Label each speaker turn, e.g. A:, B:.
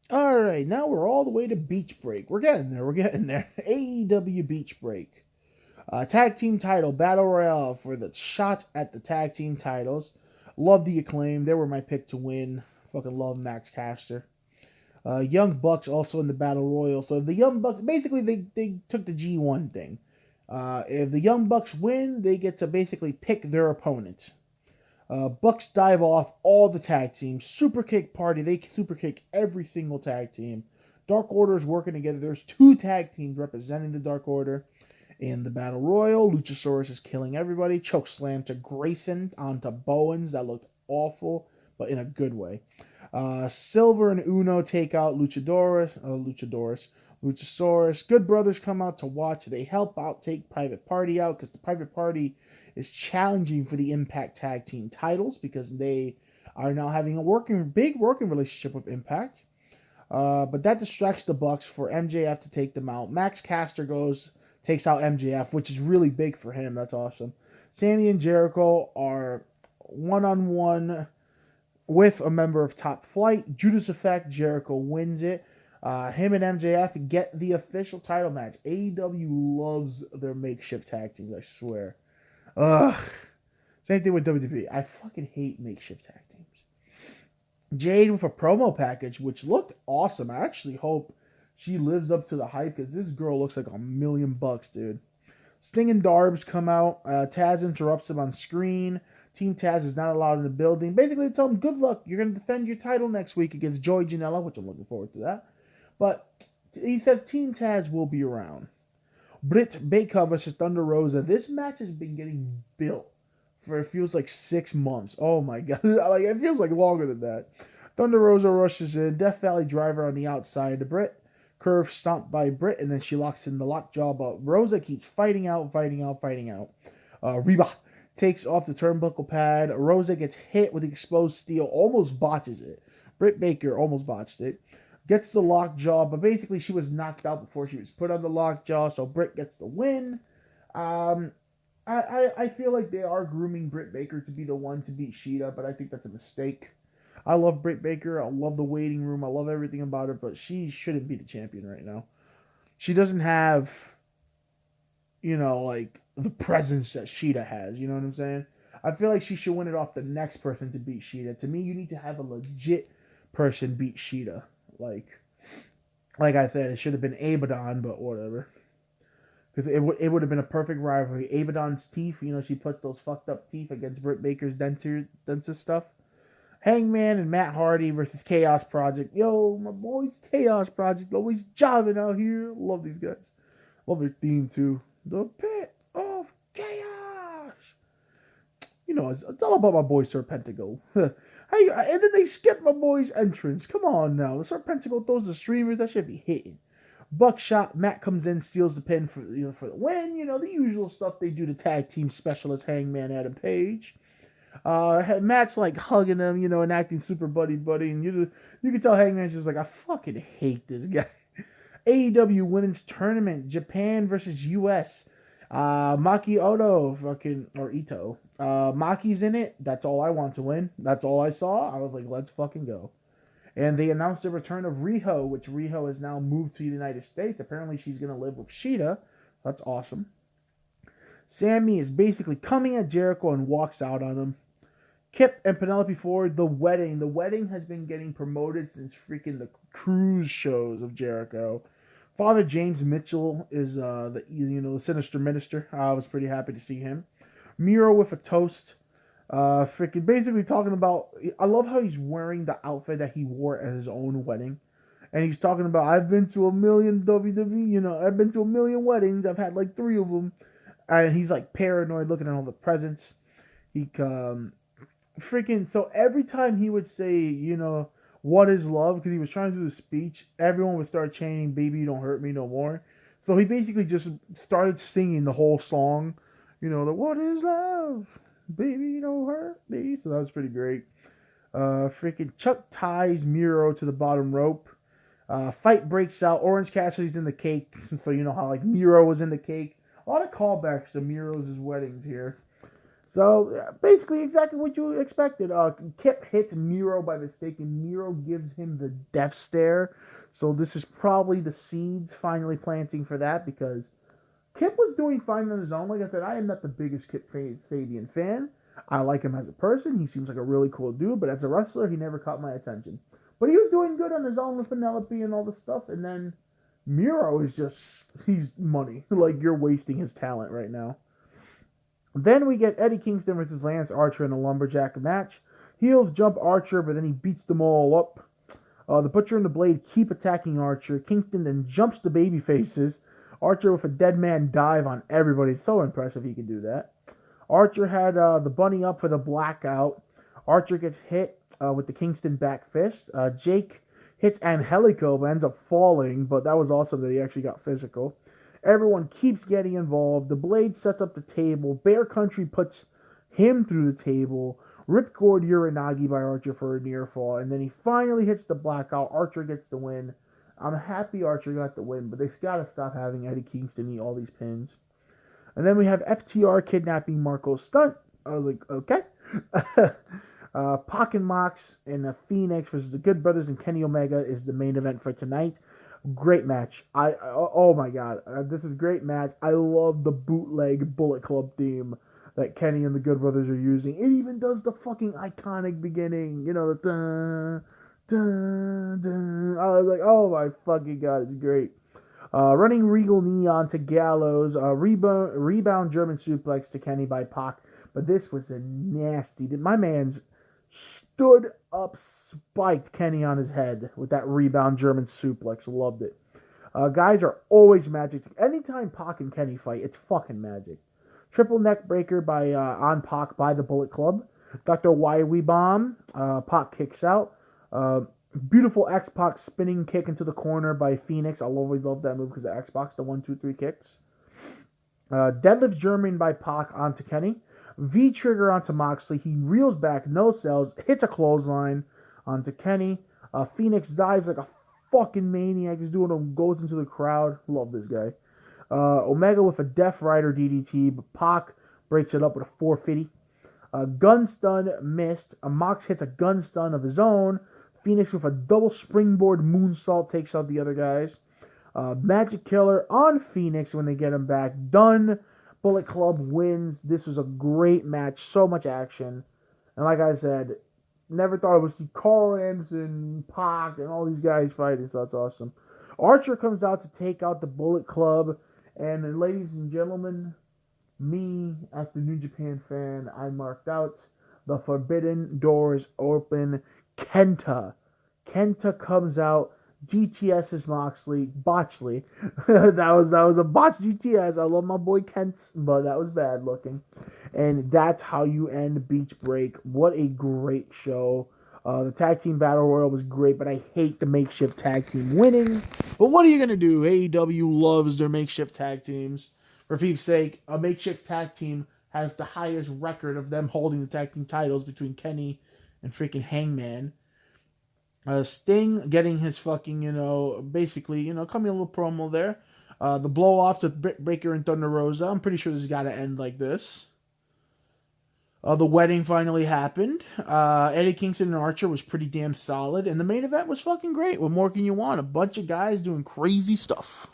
A: All right, now we're all the way to Beach Break. We're getting there. We're getting there. AEW Beach Break. Tag team title battle royale for the shot at the tag team titles. Love the Acclaim. They were my pick to win. Fucking love Max Caster. Young Bucks also in the battle royal. So the Young Bucks basically they took the G1 thing. If the Young Bucks win, they get to basically pick their opponent. Bucks dive off all the tag teams. Super kick party. They super kick every single tag team. Dark Order is working together. There's two tag teams representing the Dark Order in the Battle Royal. Luchasaurus is killing everybody. Choke slam to Grayson onto Bowens. That looked awful, but in a good way. Silver and Uno take out Luchasaurus. Good Brothers come out to watch. They help out take Private Party out because the Private Party is challenging for the Impact Tag Team titles because they are now having a big working relationship with Impact. But that distracts the Bucks for MJF to take them out. Max Caster takes out MJF, which is really big for him. That's awesome. Sammy and Jericho are one-on-one with a member of Top Flight. Judas Effect, Jericho wins it. Him and MJF get the official title match. AEW loves their makeshift tag teams, I swear. Ugh. Same thing with WWE. I fucking hate makeshift tag teams. Jade with a promo package, which looked awesome. I actually hope she lives up to the hype because this girl looks like $1,000,000, dude. Sting and Darbs come out. Taz interrupts them on screen. Team Taz is not allowed in the building. Basically, they tell him, good luck. You're going to defend your title next week against Joey Janela, which I'm looking forward to that. But he says Team Taz will be around. Britt Baker versus Thunder Rosa. This match has been getting built for it feels like 6 months. Oh my god. Like it feels like longer than that. Thunder Rosa rushes in. Death Valley Driver on the outside to Britt. Curve stomped by Britt, and then she locks in the lockjaw, but Rosa keeps fighting out. Reba takes off the turnbuckle pad. Rosa gets hit with the exposed steel, almost botches it. Britt Baker almost botched it. Gets the lockjaw, but basically she was knocked out before she was put on the lockjaw, so Britt gets the win. Um, I feel like they are grooming Britt Baker to be the one to beat Sheeta, but I think that's a mistake. I love Britt Baker. I love the waiting room. I love everything about her, but she shouldn't be the champion right now. She doesn't have, like the presence that Sheeta has. You know what I'm saying? I feel like she should win it off the next person to beat Sheeta. To me, you need to have a legit person beat Sheeta. Like I said, it should have been Abaddon, but whatever. Because it would have been a perfect rivalry. Abaddon's teeth, she puts those fucked up teeth against Britt Baker's dentist stuff. Hangman and Matt Hardy versus Chaos Project. Yo, my boys, Chaos Project, always jobbing out here. Love these guys. Love their theme too. The Pit of Chaos. It's all about my boy Serpentico. Hey, and then they skip my boy's entrance. Come on now. Serpentico throws the streamers. That should be hitting. Buckshot, Matt comes in, steals the pin for the win. The usual stuff they do to tag team specialist Hangman Adam Page. Matt's like hugging him, and acting super buddy, and you can tell Hangman's just like, I fucking hate this guy. AEW Women's Tournament, Japan versus US. Maki Odo, or Ito. Maki's in it. That's all I want to win. That's all I saw. I was like, let's fucking go. And they announced the return of Riho, which Riho has now moved to the United States. Apparently, she's going to live with Sheeta. That's awesome. Sammy is basically coming at Jericho and walks out on him. Kip and Penelope Ford, the wedding. The wedding has been getting promoted since freaking the cruise shows of Jericho. Father James Mitchell is the sinister minister. I was pretty happy to see him. Miro with a toast. Freaking basically talking about. I love how he's wearing the outfit that he wore at his own wedding, and he's talking about I've been to a million WWE. I've been to a million weddings. I've had like 3 of them, and he's like paranoid, looking at all the presents. He freaking so every time he would say what is love, because he was trying to do the speech, everyone would start chanting "Baby, don't hurt me no more." So he basically just started singing the whole song. The what is love? Baby, don't hurt me. So that was pretty great. Freaking Chuck ties Miro to the bottom rope. Fight breaks out. Orange Cassidy's in the cake. So you know how like Miro was in the cake. A lot of callbacks to Miro's weddings here. So basically, exactly what you expected. Kip hits Miro by mistake, and Miro gives him the death stare. So this is probably the seeds finally planting for that, because Kip was doing fine on his own. Like I said, I am not the biggest Kip Sabian fan. I like him as a person. He seems like a really cool dude, but as a wrestler, he never caught my attention. But he was doing good on his own with Penelope and all this stuff, and then Miro is just, he's money. Like, you're wasting his talent right now. Then we get Eddie Kingston versus Lance Archer in a lumberjack match. Heels jump Archer, but then he beats them all up. The Butcher and the Blade keep attacking Archer. Kingston then jumps the baby faces. Archer with a dead man dive on everybody. It's so impressive he can do that. Archer had the bunny up for the blackout. Archer gets hit with the Kingston back fist. Jake hits Angelico, but ends up falling, but that was awesome that he actually got physical. Everyone keeps getting involved. The Blade sets up the table. Bear Country puts him through the table. Ripcord Uranagi by Archer for a near fall. And then he finally hits the blackout. Archer gets the win. I'm happy Archer got the win, but they've got to stop having Eddie Kingston eat all these pins. And then we have FTR kidnapping Marco Stunt. I was like, okay. Pac and Mox and Phoenix versus the Good Brothers and Kenny Omega is the main event for tonight. Great match. Oh my god, this is a great match. I love the bootleg Bullet Club theme that Kenny and the Good Brothers are using. It even does the fucking iconic beginning. You know, the dun, dun, dun. I was like, oh my fucking god, it's great. Running Regal knee onto Gallows. Rebound German suplex to Kenny by Pac. But this was a nasty. My man's stood up, spiked Kenny on his head with that rebound German suplex. Loved it. Guys are always magic. Anytime Pac and Kenny fight, it's fucking magic. Triple neck breaker by on Pac by the Bullet Club. Dr. Wiley bomb. Pac kicks out. Beautiful X-Pac spinning kick into the corner by Phoenix. I'll always love that move because of X-Pac, the 1-2-3 kicks. Deadlift German by Pac onto Kenny. V-trigger onto Moxley. He reels back, no sells, hits a clothesline onto Kenny. Phoenix dives like a fucking maniac. He's doing him, goes into the crowd. Love this guy. Omega with a Death Rider DDT, but Pac breaks it up with a 450. Gun stun missed. Mox hits a gun stun of his own. Phoenix with a double springboard moonsault takes out the other guys. Magic Killer on Phoenix when they get him back. Done. Bullet Club wins. This was a great match. So much action. And like I said, never thought I would see Carl Anderson, Pac, and all these guys fighting, so that's awesome. Archer comes out to take out the Bullet Club. And ladies and gentlemen, me, as the New Japan fan, I marked out the Forbidden Doors open. Kenta. Kenta comes out. GTS is Moxley. Botchley. that was a botch GTS. I love my boy Kent, but that was bad looking. And that's how you end Beach Break. What a great show. The tag team battle royal was great, but I hate the makeshift tag team winning. But what are you going to do? AEW loves their makeshift tag teams. For Peeps' sake, a makeshift tag team has the highest record of them holding the tag team titles between Kenny and freaking Hangman. Sting getting his fucking, basically, coming a little promo there. The blow off to Britt Baker and Thunder Rosa. I'm pretty sure this has got to end like this. The wedding finally happened. Eddie Kingston and Archer was pretty damn solid. And the main event was fucking great. What more can you want? A bunch of guys doing crazy stuff.